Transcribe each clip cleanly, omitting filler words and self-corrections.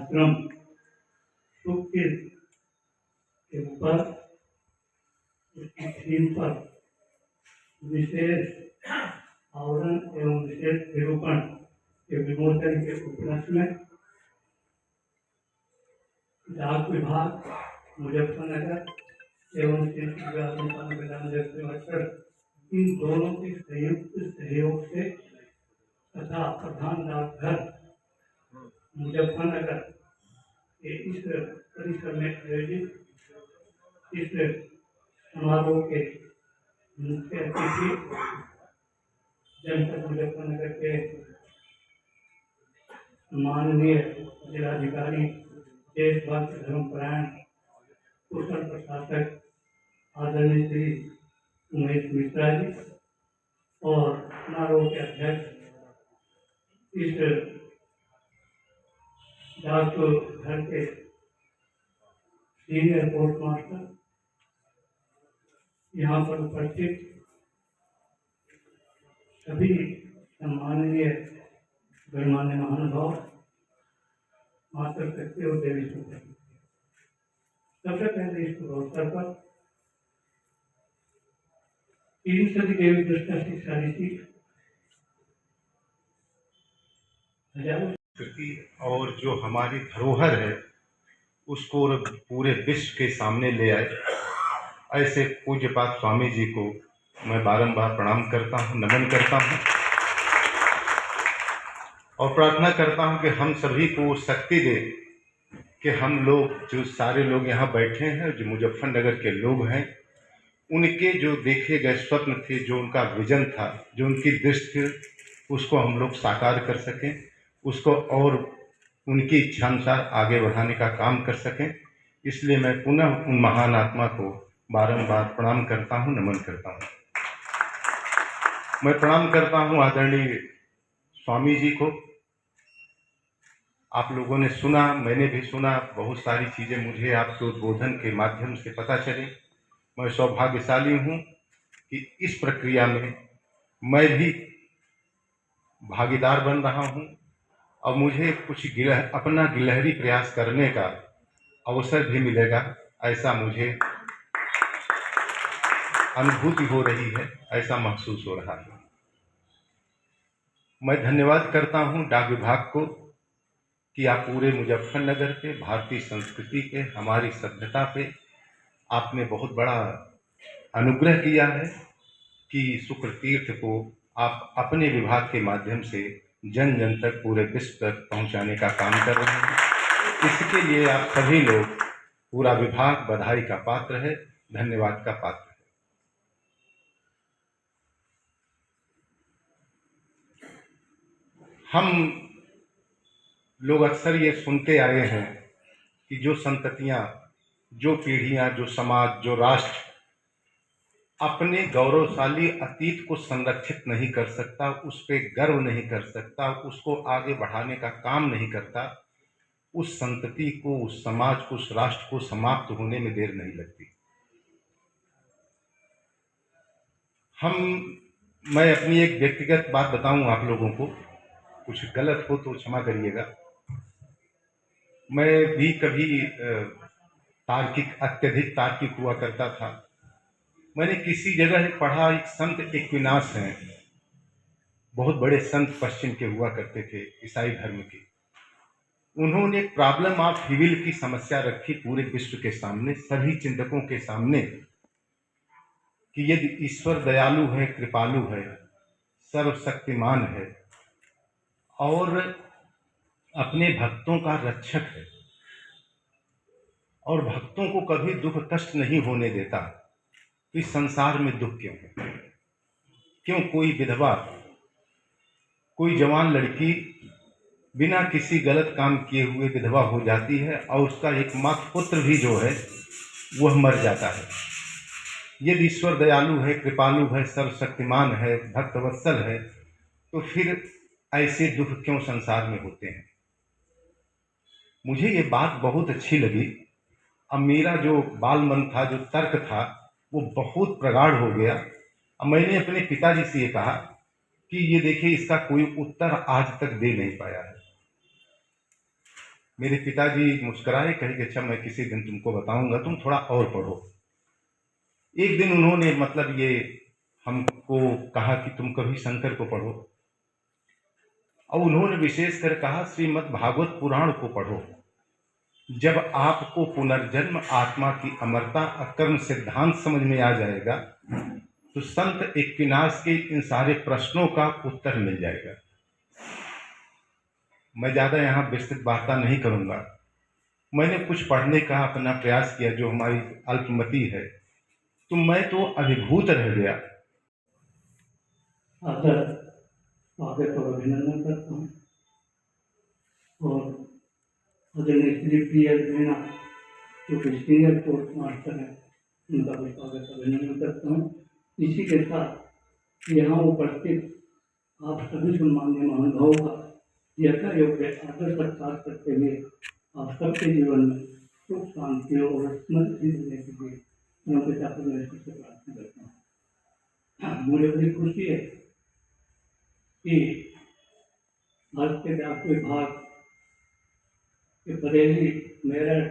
आश्रम सुख के ऊपर उसकी थीम पर विशेष आवरण एवं विशेष निरूपण के विमोचन के उपलक्ष्य में डाक विभाग मुजफ्फरनगर एवं इन दोनों के संयुक्त सहयोग से तथा प्रधान डाकघर मुजफ्फरनगर के इस परिसर में आयोजित इस समारोह के मुख्य अतिथि जनपद मुजफ्फरनगर के माननीय जिलाधिकारी देशभक्त धर्मपरायण कुशल प्रशासक आदरणीय श्री उमेश मिश्रा जी और समारोह के अध्यक्ष इस डाक घर के सीनियर पोस्ट मास्टर, यहाँ पर उपस्थित सभी सम्माननीय गणमान्य महानुभाव, मातृशक्ति और देवी शक्ति। सबसे पहले इस अवसर पर 3 सदी देवी दृष्टा शिक्षा नीति और जो हमारी धरोहर है उसको पूरे विश्व के सामने ले आए, ऐसे पूज्यपाद स्वामी जी को मैं बारंबार प्रणाम करता हूँ, नमन करता हूँ और प्रार्थना करता हूँ कि हम सभी को शक्ति दे कि हम लोग जो सारे लोग यहाँ बैठे हैं, जो मुजफ्फरनगर के लोग हैं, उनके जो देखे गए स्वप्न थे, जो उनका विजन था, जो उनकी दृष्टि थी, उसको हम लोग साकार कर सकें, उसको और उनकी इच्छानुसार आगे बढ़ाने का काम कर सकें। इसलिए मैं पुनः उन महान आत्मा को बारंबार प्रणाम करता हूँ, नमन करता हूँ। मैं प्रणाम करता हूँ आदरणीय स्वामी जी को। आप लोगों ने सुना, मैंने भी सुना, बहुत सारी चीज़ें मुझे आपके उद्बोधन के माध्यम से पता चली। मैं सौभाग्यशाली हूँ कि इस प्रक्रिया में मैं भी भागीदार बन रहा हूँ और मुझे कुछ अपना गिलहरी प्रयास करने का अवसर भी मिलेगा, ऐसा मुझे अनुभूति हो रही है, ऐसा महसूस हो रहा है। मैं धन्यवाद करता हूँ डाक विभाग को कि आप पूरे मुजफ्फरनगर पे, भारतीय संस्कृति पे, हमारी सभ्यता पे आपने बहुत बड़ा अनुग्रह किया है कि शुक्र तीर्थ को आप अपने विभाग के माध्यम से जन जन तक, पूरे विश्व तक पहुंचाने का काम कर रहे हैं। इसके लिए आप सभी लोग, पूरा विभाग बधाई का पात्र है, धन्यवाद का पात्र है। हम लोग अक्सर ये सुनते आए हैं कि जो संततियां, जो पीढ़ियां, जो समाज, जो राष्ट्र अपने गौरवशाली अतीत को संरक्षित नहीं कर सकता, उस पर गर्व नहीं कर सकता, उसको आगे बढ़ाने का काम नहीं करता, उस संतति को, उस समाज को, उस राष्ट्र को समाप्त होने में देर नहीं लगती। मैं अपनी एक व्यक्तिगत बात बताऊं आप लोगों को, कुछ गलत हो तो क्षमा करिएगा। मैं भी कभी अत्यधिक तार्किक हुआ करता था। मैंने किसी जगह पढ़ा, एक संत एक्विनास हैं, बहुत बड़े संत पश्चिम के हुआ करते थे, ईसाई धर्म के। उन्होंने एक प्रॉब्लम ऑफ हिविल की समस्या रखी पूरे विश्व के सामने, सभी चिंतकों के सामने, कि यदि ईश्वर दयालु है, कृपालु है, सर्वशक्तिमान है और अपने भक्तों का रक्षक है और भक्तों को कभी दुख कष्ट नहीं होने देता, तो इस संसार में दुख क्यों है? क्यों कोई विधवा, कोई जवान लड़की बिना किसी गलत काम किए हुए विधवा हो जाती है और उसका एकमात्र पुत्र भी जो है वह मर जाता है? यदि ईश्वर दयालु है, कृपालु है, सर्वशक्तिमान है, भक्तवत्सल है, तो फिर ऐसे दुख क्यों संसार में होते हैं? मुझे ये बात बहुत अच्छी लगी। अब मेरा जो बाल मन था, जो तर्क था, वो बहुत प्रगाढ़ हो गया। अब मैंने अपने पिताजी से ये कहा कि ये देखिए, इसका कोई उत्तर आज तक दे नहीं पाया है। मेरे पिताजी मुस्कुराए, कहे कि अच्छा मैं किसी दिन तुमको बताऊंगा, तुम थोड़ा और पढ़ो। एक दिन उन्होंने मतलब ये हमको कहा कि तुम कभी शंकर को पढ़ो, और उन्होंने विशेष कर कहा श्रीमद् भागवत पुराण को पढ़ो। जब आपको पुनर्जन्म, आत्मा की अमरता, अकर्म सिद्धांत समझ में आ जाएगा तो संत एक्विनाश के इन सारे प्रश्नों का उत्तर मिल जाएगा। मैं ज्यादा यहाँ विस्तृत वार्ता नहीं करूंगा। मैंने कुछ पढ़ने का अपना प्रयास किया जो हमारी अल्पमति है, तो मैं तो अभिभूत रह गया। आदर आगे को अभिनंदन करता हूँ और आदरणीय श्री प्रिय मीणा जो कि सीनियर पोस्ट मास्टर है, उनका भी स्वागत अभिनंदन करता हूँ। इसी के साथ यहाँ उपस्थित आप सभी सम्मान्य महानुभावों का यथा योग्य आदर सत्कार करते हुए आप सबके जीवन में सुख शांति और समृद्धि देने के लिए उनके साथ परमेश्वर से प्रार्थना करता हूँ। मुझे बड़ी खुशी है कि भारत के डाक विभाग के बरेली, मेरठ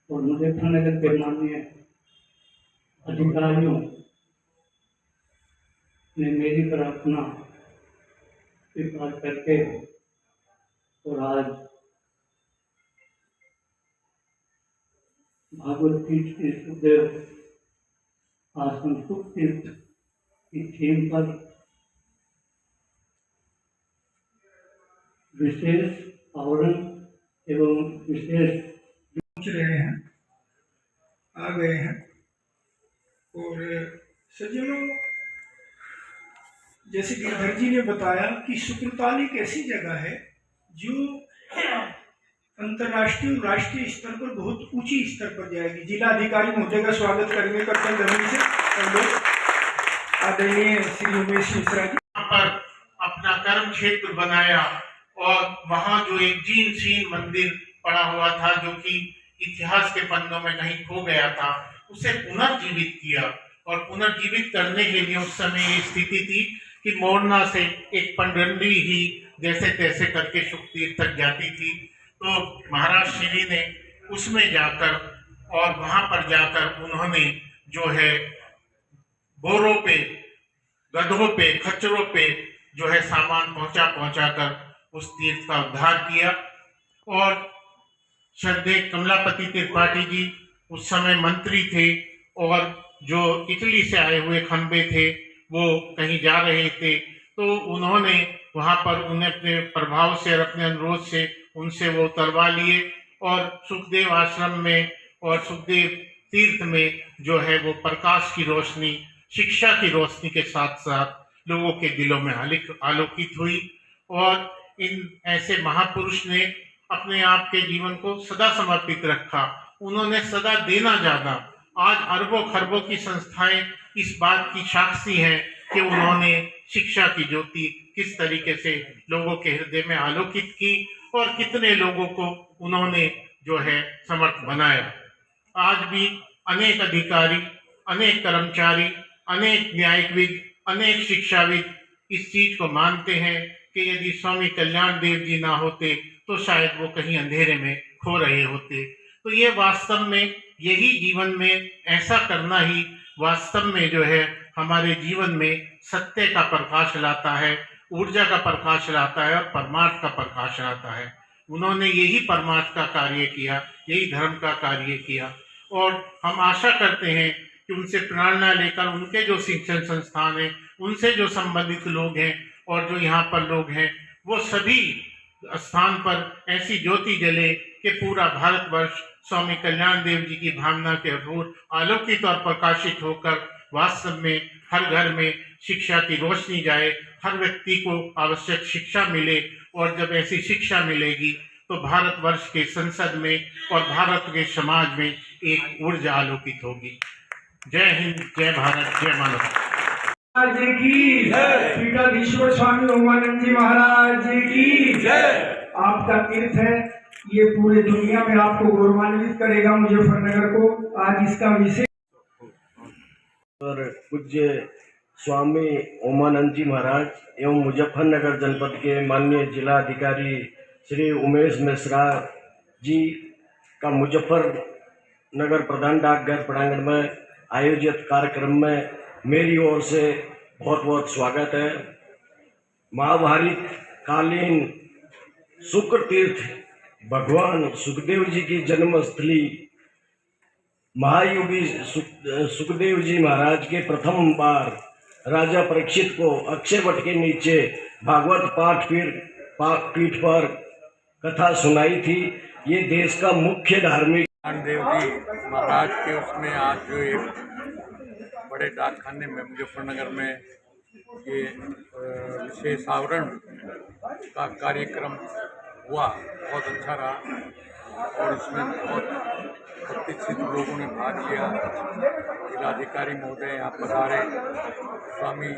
और मुजफ्फरनगर के माननीय अधिकारियों ने मेरी प्रार्थना स्वीकार करके और आज भागवत पीठ के सुखदेव आश्रम सुख तीर्थ की थीम पर विशेष आवरण एवं विशेष पहुंच रहे हैं, आ गए हैं। और सज्जनों, जैसे गिरधर जी ने बताया कि शुक्रताल एक ऐसी जगह है जो अंतर्राष्ट्रीय और राष्ट्रीय स्तर पर बहुत ऊंची स्तर पर जाएगी। जिलाधिकारी महोदय का स्वागत करने करते जमीन से हम लोग आदरणीय श्री उमेश मिश्रा जी पर अपना कर्म क्षेत्र बनाया और वहां जो एक जीन सीन मंदिर पड़ा हुआ था जो कि इतिहास के पन्नों में कहीं खो गया था, उसे पुनर्जीवित किया। और पुनर्जीवित करने के लिए उस समय ये स्थिति थी कि मोरना से एक पनडंडी ही जैसे तैसे करके सुखतीर्थ तक जाती थी। तो महाराज श्री ने उसमें जाकर और वहां पर जाकर उन्होंने जो है बोरों पे, गधों पे, खच्चरों पे जो है सामान पहुंचा कर उस तीर्थ का उद्धार किया। और श्रद्धेय कमलापति त्रिपाठी जी उस समय मंत्री थे और जो इटली से आए हुए खंबे थे वो कहीं जा रहे थे, तो उन्होंने वहां पर उन्हें अपने प्रभाव से और अपने अनुरोध से उनसे वो उतरवा लिए और सुखदेव आश्रम में और सुखदेव तीर्थ में जो है वो प्रकाश की रोशनी, शिक्षा की रोशनी के साथ साथ लोगों के दिलों में आलोकित हुई। और इन ऐसे महापुरुष ने अपने आप के जीवन को सदा समर्पित रखा। उन्होंने सदा देना जाना। आज अरबों खरबों की संस्थाएं इस बात की साक्षी हैं कि उन्होंने शिक्षा की ज्योति किस तरीके से लोगों के हृदय में आलोकित की और कितने लोगों को उन्होंने जो है समर्थ बनाया। आज भी अनेक अधिकारी, अनेक कर्मचारी, अनेक न्यायिकविद, अनेक शिक्षाविद इस चीज को मानते हैं कि यदि स्वामी कल्याण देव जी ना होते तो शायद वो कहीं अंधेरे में खो रहे होते। तो ये वास्तव में यही जीवन में ऐसा करना ही वास्तव में जो है हमारे जीवन में सत्य का प्रकाश लाता है, ऊर्जा का प्रकाश लाता है और परमार्थ का प्रकाश लाता है। उन्होंने यही परमार्थ का कार्य किया, यही धर्म का कार्य किया और हम आशा करते हैं कि उनसे प्रेरणा लेकर उनके जो शिक्षण संस्थान हैं, उनसे जो संबंधित लोग हैं और जो यहाँ पर लोग हैं, वो सभी स्थान पर ऐसी ज्योति जले कि पूरा भारतवर्ष स्वामी कल्याण देव जी की भावना के अनुरूप आलोकित और प्रकाशित होकर वास्तव में हर घर में शिक्षा की रोशनी जाए, हर व्यक्ति को आवश्यक शिक्षा मिले और जब ऐसी शिक्षा मिलेगी तो भारतवर्ष के संसद में और भारत के समाज में एक ऊर्जा आलोकित होगी। जय हिंद, जय भारत, जय मानवता। महाराज की जय। पीठाधीश्वर स्वामी ओमानंद जी महाराज की जय। आपका तीर्थ है, ये पूरे दुनिया में आपको गौरवान्वित करेगा, मुजफ्फरनगर को। आज इसका विशेष और पूज्य स्वामी ओमानंद जी महाराज एवं मुजफ्फरनगर जनपद के माननीय जिला अधिकारी श्री उमेश मिश्रा जी का मुजफ्फरनगर प्रधान डाकघर प्रांगण में आयोजित कार्यक्रम में मेरी ओर से बहुत बहुत स्वागत है। महाभारत कालीन शुक्र तीर्थ भगवान सुखदेव जी की जन्मस्थली महायोगी सुखदेव जी महाराज के प्रथम बार राजा परीक्षित को अक्षय वट के नीचे भागवत पीठ पर कथा सुनाई थी। ये देश का मुख्य धार्मिक देव जी महाराज के उसमें आज जो एक बड़े डाकखाने में मुजफ्फरनगर में ये विशेष आवरण का कार्यक्रम हुआ, बहुत अच्छा रहा और इसमें बहुत प्रतिष्ठित लोगों ने भाग लिया। जिलाधिकारी महोदय यहाँ पधारे, स्वामी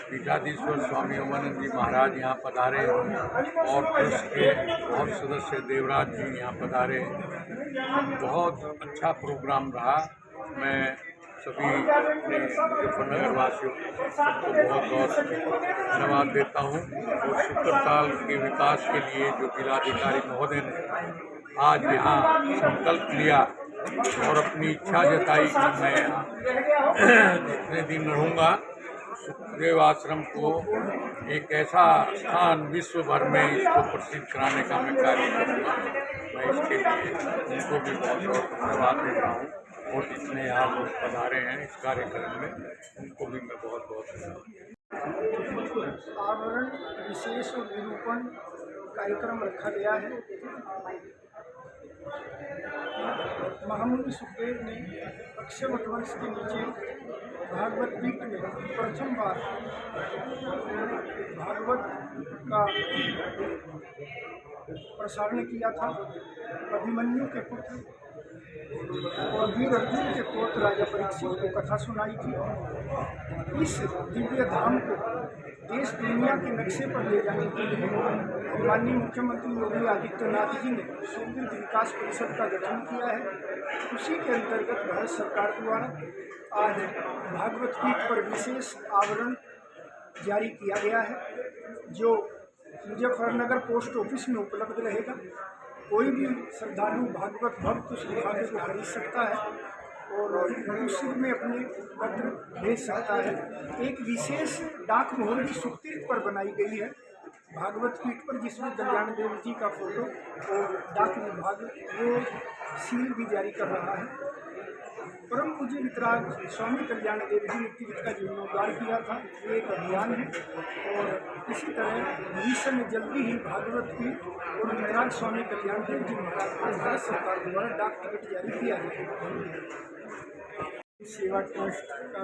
पीठाधीश्वर स्वामी ओमानंद जी महाराज यहाँ पधारे और ट्रस्ट के और सदस्य देवराज जी यहाँ पधारे। बहुत अच्छा प्रोग्राम रहा। मैं सभी मुजफ्फरनगर वासियों को बहुत बहुत धन्यवाद देता हूँ और शुक्रताल के विकास के लिए जो जिलाधिकारी महोदय ने आज यहाँ संकल्प लिया और अपनी इच्छा जताई कि मैं जितने दिन रहूँगा सुखदेव आश्रम को एक ऐसा स्थान विश्व भर में इसको प्रसिद्ध कराने का मैं कार्य करूँगा। मैं इसके लिए उनको भी बहुत बहुत धन्यवाद दे रहा हूँ और जितने यहाँ लोग पधारे हैं इस कार्यक्रम में उनको भी मैं बहुत बहुत धन्यवाद। आवरण विशेष और निरूपण कार्यक्रम रखा गया है। महामुनि सुखदेव ने अक्षय वट वृक्ष के नीचे भागवत पीठ में प्रथम बार भागवत का प्रसारण किया था। अभिमन्यु के पुत्र और वीर अर्जुन के पुत्र राजा परीक्षित को कथा सुनाई थी। इस दिव्य धाम को देश दुनिया के नक्शे पर ले जाने के लिए माननीय मुख्यमंत्री योगी आदित्यनाथ जी ने सुदृढ़ विकास परिषद का गठन किया है। उसी के अंतर्गत भारत सरकार द्वारा आज भागवत पीठ पर विशेष आवरण जारी किया गया है, जो मुजफ्फरनगर पोस्ट ऑफिस में उपलब्ध रहेगा। कोई भी श्रद्धालु भागवत भक्त उस लिफाफे को खरीद सकता है और उसी में अपने पत्र भेज सकता है। एक विशेष डाक मोहर भी सुखतीर्थ पर बनाई गई है भागवत पीठ पर, जिसमें कल्याण देव जी का फोटो और डाक विभाग वो सील भी जारी कर रहा है। परम पूज्य वितराग स्वामी कल्याण देव जी ने तीर्थ का जीर्णोद्धार किया था। ये एक अभियान है और इसी तरह भविष्य में जल्दी ही भागवत पीठ और वितराग स्वामी कल्याण देव जी महाराज को भारत सरकार द्वारा डाक टिकट जारी किया जाएगा। सेवा ट्रस्ट का